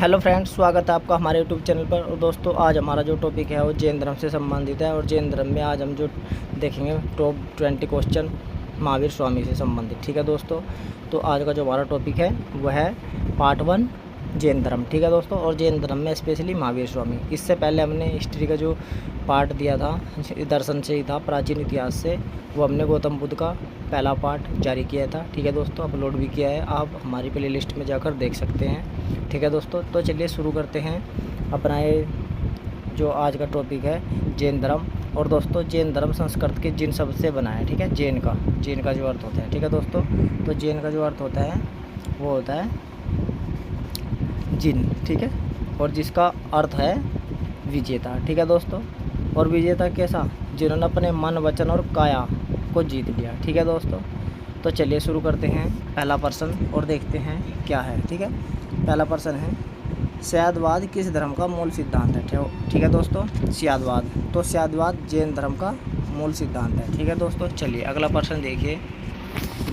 Hello friends, स्वागत है आपका हमारे यूट्यूब चैनल पर। और दोस्तों, आज हमारा जो टॉपिक है वो जैन धर्म से संबंधित है। और जैन धर्म में आज हम जो देखेंगे टॉप 20 क्वेश्चन महावीर स्वामी से संबंधित। ठीक है दोस्तों, तो आज का जो हमारा टॉपिक है वह है पार्ट 1 जैन धर्म। ठीक है दोस्तों, और जैन धर्म में स्पेशली महावीर स्वामी। इससे पहले हमने हिस्ट्री का जो पार्ट दिया था, दर्शन से ही था, प्राचीन इतिहास से, वो हमने गौतम बुद्ध का पहला पार्ट जारी किया था। ठीक है दोस्तों, अपलोड भी किया है, आप हमारी प्ले लिस्ट में जाकर देख सकते हैं। ठीक है दोस्तों, तो चलिए शुरू करते हैं अपना ये जो आज का टॉपिक है जैन धर्म। और दोस्तों, जैन धर्म संस्कृत के जिन शब्द से बना है। ठीक है, जैन का जो अर्थ होता है। ठीक है दोस्तों, तो जैन का जो अर्थ होता है वो होता है जिन। ठीक है, और जिसका अर्थ है विजेता। ठीक है दोस्तों, और विजेता कैसा? जिन्होंने अपने मन, वचन और काया को जीत लिया। ठीक है दोस्तों, तो चलिए शुरू करते हैं पहला प्रश्न और देखते हैं क्या है। ठीक है, पहला प्रश्न है स्यादवाद किस धर्म का मूल सिद्धांत है? ठीक है दोस्तों, स्यादवाद, तो स्यादवाद जैन धर्म का मूल सिद्धांत है। ठीक है दोस्तों, चलिए अगला प्रश्न देखिए।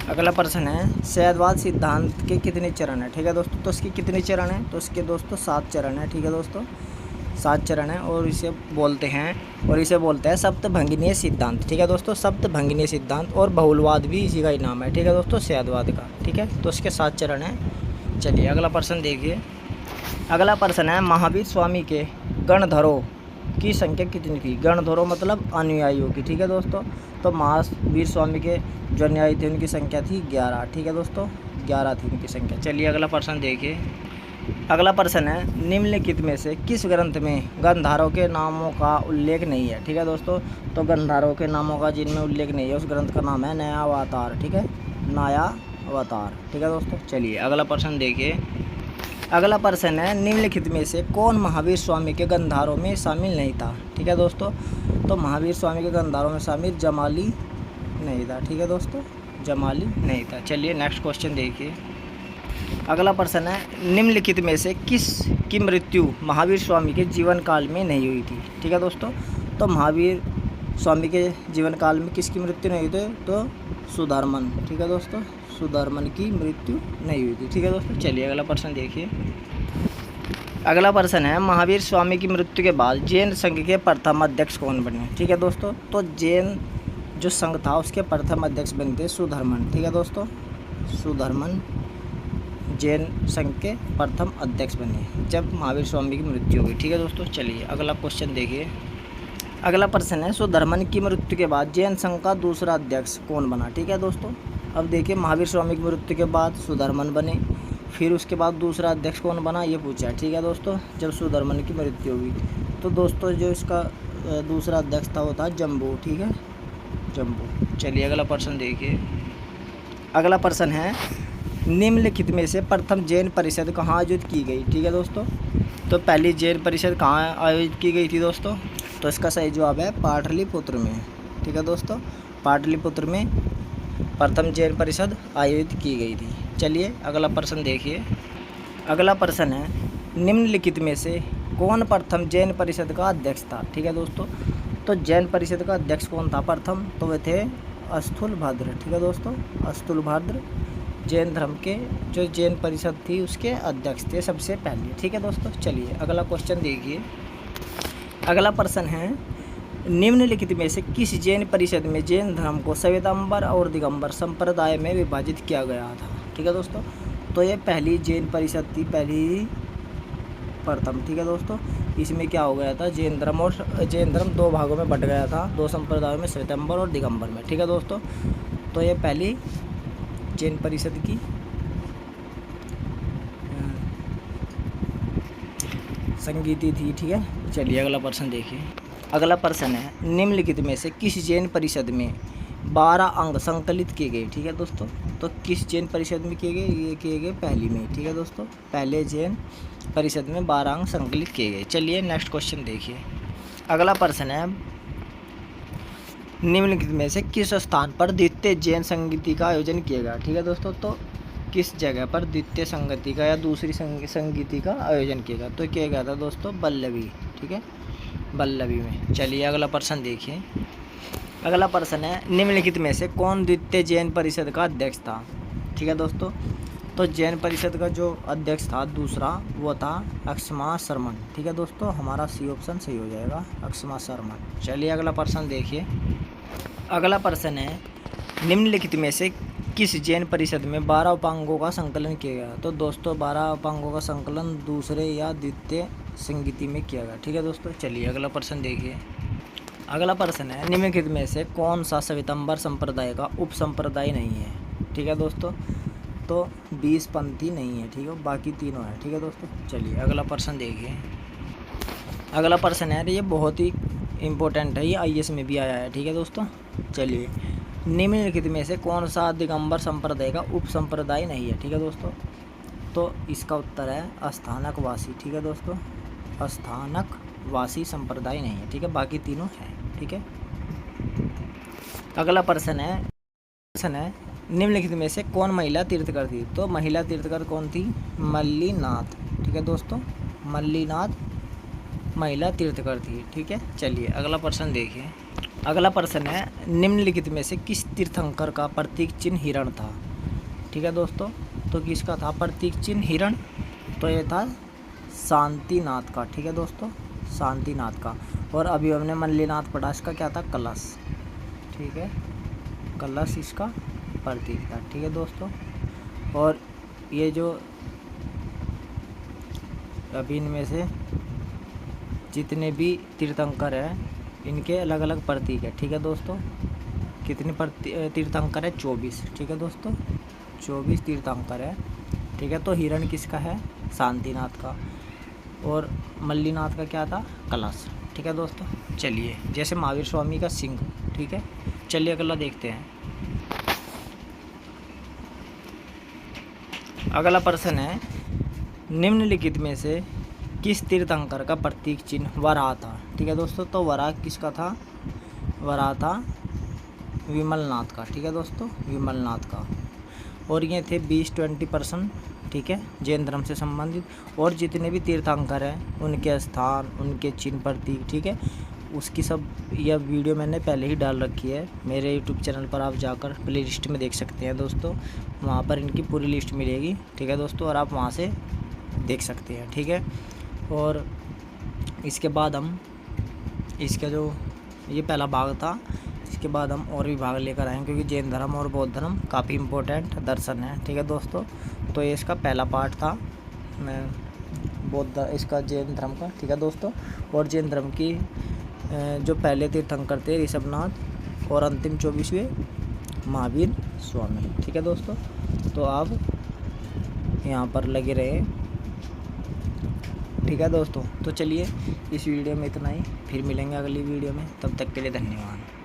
अगला प्रश्न है स्यादवाद सिद्धांत के कितने चरण हैं? ठीक है दोस्तों, तो इसके कितने चरण हैं? तो इसके दोस्तों 7 चरण हैं। ठीक है दोस्तों, 7 चरण है, और इसे बोलते हैं सप्तभंगिनीय सिद्धांत। ठीक है दोस्तों, सप्तभंगिनीय सिद्धांत, और बहुलवाद भी इसी का ही नाम है। ठीक है दोस्तों, स्यादवाद का। ठीक है, तो इसके 7 चरण हैं। चलिए अगला प्रश्न देखिए। अगला प्रश्न है महावीर स्वामी के गणधरों की संख्या कितनी थी? गणधरों मतलब अनुयायियों की। ठीक है दोस्तों, तो महावीर स्वामी के जो अनुयायी थे उनकी संख्या थी 11। ठीक है दोस्तों, 11 थी उनकी संख्या। चलिए अगला प्रश्न देखिए। अगला प्रश्न है निम्नलिखित में से किस ग्रंथ में गंधर्वों के नामों का उल्लेख नहीं है? ठीक है दोस्तों, तो गंधर्वों के नामों का जिनमें उल्लेख नहीं है उस ग्रंथ का नाम है नया अवतार। ठीक है, नया अवतार। ठीक है दोस्तों, चलिए अगला प्रश्न देखिए। अगला प्रश्न है निम्नलिखित में से कौन महावीर स्वामी के गंधर्वों में शामिल नहीं था? ठीक है दोस्तों, तो महावीर स्वामी के गंधर्वों में शामिल जमाली नहीं था। ठीक है दोस्तों, जमाली नहीं था। चलिए नेक्स्ट क्वेश्चन देखिए। अगला प्रश्न है निम्नलिखित में से किस की मृत्यु महावीर स्वामी के जीवन काल में नहीं हुई थी? ठीक है दोस्तों, तो महावीर स्वामी के जीवन काल में किसकी मृत्यु नहीं हुई थी? तो सुधर्मन। ठीक है दोस्तों, सुधर्मन की मृत्यु नहीं हुई थी। ठीक है दोस्तों, चलिए अगला प्रश्न देखिए। अगला प्रश्न है महावीर स्वामी की मृत्यु के बाद जैन संघ के प्रथम अध्यक्ष कौन बने? ठीक है दोस्तों, तो जैन जो संघ था उसके प्रथम अध्यक्ष बनते सुधर्मन। ठीक है दोस्तों, सुधर्मन जैन संघ के प्रथम अध्यक्ष बने जब महावीर स्वामी की मृत्यु हुई। ठीक है दोस्तों, चलिए अगला क्वेश्चन देखिए। अगला प्रश्न है सुधर्मन की मृत्यु के बाद जैन संघ का दूसरा अध्यक्ष कौन बना? ठीक है दोस्तों, अब देखिए महावीर स्वामी की मृत्यु के बाद सुधर्मन बने, फिर उसके बाद दूसरा अध्यक्ष कौन बना ये पूछा है। ठीक है दोस्तों, जब सुधर्मन की मृत्यु हुई तो दोस्तों जो इसका दूसरा अध्यक्ष था वो था जम्बू। ठीक है, जम्बू। चलिए अगला प्रश्न देखिए। अगला प्रश्न है निम्नलिखित में से प्रथम जैन परिषद कहाँ आयोजित की गई? ठीक है दोस्तों, तो पहली जैन परिषद कहाँ आयोजित की गई थी दोस्तों? तो इसका सही जवाब है पाटलिपुत्र में। ठीक है दोस्तों, पाटलिपुत्र में प्रथम जैन परिषद आयोजित की गई थी। चलिए अगला प्रश्न देखिए। अगला प्रश्न है निम्नलिखित में से कौन प्रथम जैन परिषद का अध्यक्ष था? ठीक है दोस्तों, तो जैन परिषद का अध्यक्ष कौन था प्रथम? तो वे थे स्थूलभद्र। ठीक है दोस्तों, स्थूलभद्र जैन धर्म के जो जैन परिषद थी उसके अध्यक्ष थे सबसे पहले। ठीक है दोस्तों, चलिए अगला क्वेश्चन देखिए। अगला प्रश्न है निम्नलिखित में से किस जैन परिषद में जैन धर्म को श्वेतांबर और दिगंबर संप्रदाय में विभाजित किया गया था? ठीक है दोस्तों, तो ये पहली जैन परिषद थी, प्रथम। ठीक है दोस्तों, इसमें क्या हो गया था जैन धर्म 2 भागों में बट गया था, 2 संप्रदायों में, श्वेतांबर और दिगंबर में। ठीक है दोस्तों, तो ये पहली जैन परिषद की संगीति थी। ठीक है, चलिए अगला प्रश्न देखिए। अगला प्रश्न है निम्नलिखित में से किस जैन परिषद में 12 अंग संकलित किए गए? ठीक है दोस्तों, तो किस जैन परिषद में किए गए? ये किए गए पहली में। ठीक है दोस्तों, पहले जैन परिषद में 12 अंग संकलित किए गए। चलिए नेक्स्ट क्वेश्चन देखिए। अगला प्रश्न है निम्नलिखित में से किस स्थान पर द्वितीय जैन संगीति का आयोजन किया गया? ठीक है दोस्तों, तो किस जगह पर द्वितीय संगीति का या दूसरी संगीति का आयोजन किया गया? तो किया गया था दोस्तों बल्लभी। ठीक है, बल्लभी में। चलिए अगला प्रश्न देखिए। अगला प्रश्न है निम्नलिखित में से कौन द्वितीय जैन परिषद का अध्यक्ष था? ठीक है दोस्तों, तो जैन परिषद का जो अध्यक्ष था दूसरा वो था अक्षमा शर्मन। ठीक है दोस्तों, हमारा सी ऑप्शन सही हो जाएगा, अक्षमा शर्मन। चलिए अगला प्रश्न देखिए। अगला प्रश्न है निम्नलिखित में से किस जैन परिषद में 12 उपांगों का संकलन किया गया। तो दोस्तों 12 उपांगों का संकलन दूसरे या द्वितीय संगीति में किया गया। ठीक है दोस्तों, चलिए अगला प्रश्न देखिए। अगला प्रश्न है निम्नलिखित में से कौन सा श्वेतांबर संप्रदाय का उप संप्रदाय नहीं है। ठीक है दोस्तों, तो 20 पंथी नहीं है, ठीक है, बाकी तीनों है। ठीक है दोस्तों, चलिए अगला प्रश्न देखिए। अगला प्रश्न है ये बहुत ही इम्पोर्टेंट है, ये IAS में भी आया है। ठीक है दोस्तों, चलिए निम्नलिखित में से कौन सा दिगंबर संप्रदाय का उप संप्रदाय नहीं है। ठीक है दोस्तों, तो इसका उत्तर है स्थानकवासी। ठीक है दोस्तों, स्थानकवासी संप्रदाय नहीं है। ठीक है, बाकी तीनों हैं। ठीक है, अगला प्रश्न है निम्नलिखित में से कौन महिला तीर्थकर थी। तो महिला तीर्थकर कौन थी, मल्लीनाथ। ठीक है दोस्तों, मल्लीनाथ महिला तीर्थकर थी। ठीक है, चलिए अगला प्रश्न देखिए। अगला प्रश्न है निम्नलिखित में से किस तीर्थंकर का प्रतीक चिन्ह हिरण था। ठीक है दोस्तों, तो किसका था प्रतीक चिन्ह हिरण, तो ये था शांतिनाथ का। ठीक है दोस्तों, शांतिनाथ का। और अभी हमने मल्लीनाथ पढ़ा, इसका क्या था, कलश। ठीक है, कलश इसका प्रतीक था। ठीक है दोस्तों, और ये जो अभी इनमें से जितने भी तीर्थंकर हैं इनके अलग अलग प्रतीक है। ठीक है दोस्तों, कितने तीर्थंकर है, 24। ठीक है दोस्तों, 24 तीर्थंकर है। ठीक है, तो हिरण किसका है, शांतिनाथ का, और मल्लीनाथ का क्या था, कलश। ठीक है दोस्तों, चलिए जैसे महावीर स्वामी का सिंह। ठीक है, चलिए अगला देखते हैं। अगला प्रश्न है निम्नलिखित में से किस तीर्थंकर का प्रतीक चिन्ह वराह था। ठीक है दोस्तों, तो वराह किसका था, वराह था विमलनाथ का। ठीक है दोस्तों, विमलनाथ का। और ये थे 20-20%। ठीक है, जैन धर्म से संबंधित। और जितने भी तीर्थंकर हैं उनके स्थान, उनके चिन्ह, प्रतीक, ठीक है, उसकी सब यह वीडियो मैंने पहले ही डाल रखी है मेरे यूट्यूब चैनल पर। आप जाकर प्ले लिस्ट में देख सकते हैं दोस्तों, वहाँ पर इनकी पूरी लिस्ट मिलेगी। ठीक है दोस्तों, और आप वहाँ से देख सकते हैं। ठीक है, और इसके बाद हम इसका जो ये पहला भाग था, इसके बाद हम और भी भाग लेकर आएंगे, क्योंकि जैन धर्म और बौद्ध धर्म काफ़ी इम्पोर्टेंट दर्शन है। ठीक है दोस्तों, तो ये इसका पहला पार्ट था बौद्ध इसका जैन धर्म का। ठीक है दोस्तों, और जैन धर्म की जो पहले तीर्थंकर थे ऋषभनाथ, और अंतिम 24वें महावीर स्वामी। ठीक है दोस्तों, तो आप यहाँ पर लगे रहे। ठीक है दोस्तों, तो चलिए इस वीडियो में इतना ही, फिर मिलेंगे अगली वीडियो में, तब तक के लिए धन्यवाद।